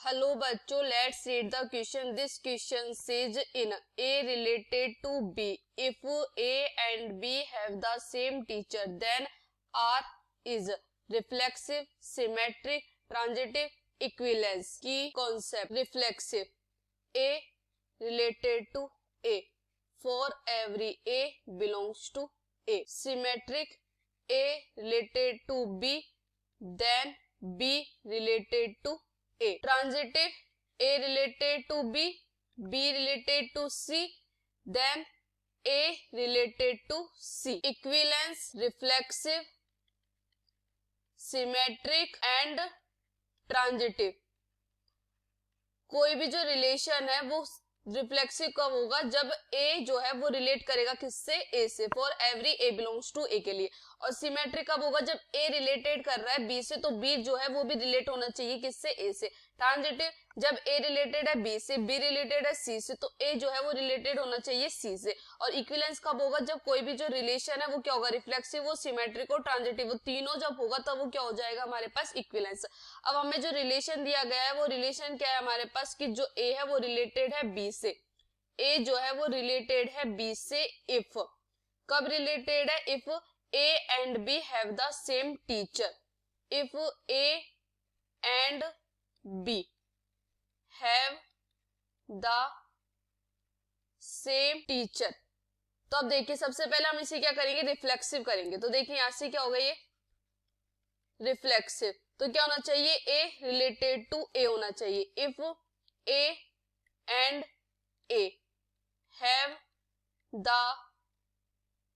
Hello बच्चों, let's read the question. This question says in A related to B. If A and B have the same teacher, then R is reflexive, symmetric, transitive, equivalence. की concept reflexive. A related to A. For every A belongs to A. Symmetric. A related to B, then B related to A. Transitive. A related to B, B related to C, then A related to C. Equivalence, reflexive, symmetric and transitive. कोई भी जो relation है वो reflexive कब होगा? जब A जो है वो रिलेट करेगा किससे? A से. For every A belongs to A के लिए. और सिमेट्रिक कब होगा? जब A रिलेटेड कर रहा है B से, तो B जो है वो भी रिलेट होना चाहिए किससे? A से. ट्रांजिटिव, जब A रिलेटेड है B से, B रिलेटेड है C से, तो A जो है वो रिलेटेड होना चाहिए C से. और इक्विवेलेंस कब होगा? जब कोई भी जो रिलेशन है वो क्या होगा? रिफ्लेक्सिव हो, सिमेट्रिक हो, ट्रांजिटिव हो, तीनों जब होगा तब वो क्या हो जाएगा हमारे पास? इक्विवेलेंस. अब हमें जो रिलेशन दिया गया है वो रिलेशन क्या है हमारे पास कि जो A है वो रिलेटेड है B से. A जो है वो रिलेटेड है B से इफ. कब रिलेटेड है? If A and B have the same teacher. If A and B have the same teacher. तो अब देखिए सबसे पहले हम इसे क्या करेंगे? रिफ्लेक्सिव करेंगे. तो देखिए यहां से क्या होगा? ये रिफ्लेक्सिव. तो क्या होना चाहिए? A रिलेटेड टू A होना चाहिए. If A and A have the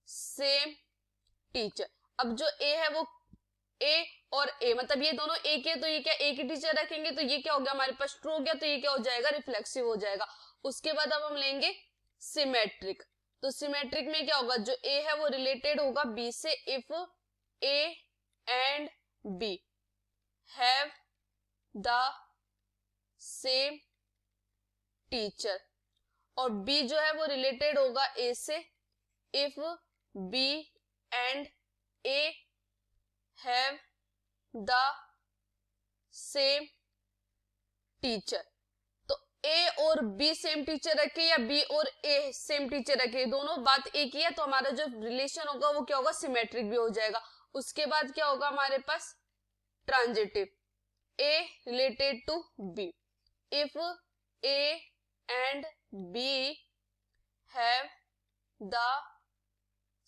same teacher. अब जो A है वो A और A, मतलब ये दोनों एक है, तो ये क्या एक ही टीचर रखेंगे, तो ये क्या हो गया हमारे पास? ट्रू हो गया. तो ये क्या हो जाएगा? रिफ्लेक्सिव हो जाएगा. उसके बाद अब हम लेंगे सिमेट्रिक. तो सिमेट्रिक में क्या होगा? जो A है वो रिलेटेड होगा B से. If A and B have the same teacher. और B जो है वो रिलेटेड होगा A से. If B and A have the same teacher. तो A और B सेम टीचर रखे या B और A सेम टीचर रखे, दोनों बात एक ही है, तो हमारा जो रिलेशन होगा वो क्या होगा? सिमेट्रिक भी हो जाएगा. उसके बाद क्या होगा हमारे पास? Transitive. A related to B. If A and B have the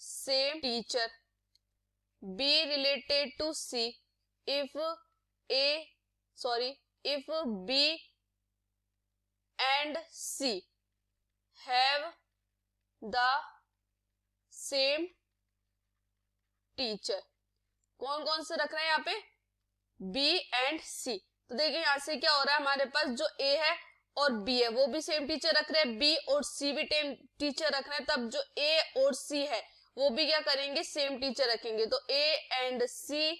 same teacher. B related to C. If B and C have the same teacher. कौन कौन से रख रहे हैं यहाँ पे? B and C. तो देखिए यहां से क्या हो रहा है हमारे पास? जो A है और B है वो भी सेम टीचर रख रहे हैं, B और C भी टीचर रख रहे हैं, तब जो A और C है वो भी क्या करेंगे? सेम टीचर रखेंगे. तो A and C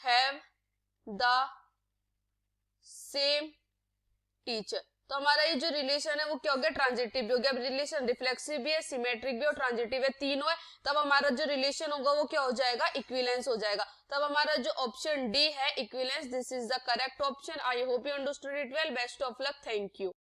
have the same teacher. तो हमारा ये जो रिलेशन है वो क्या हो गया? ट्रांजिटिव भी हो गया. अब रिलेशन रिफ्लेक्सिव भी है, सिमेट्रिक भी और ट्रांजिटिव है, तीनों है. तब हमारा जो रिलेशन होगा वो क्या हो जाएगा? इक्विवेलेंस हो जाएगा. तब हमारा जो ऑप्शन डी है equivalence, this is the correct option. I hope you understood it well. Best of luck. Thank you.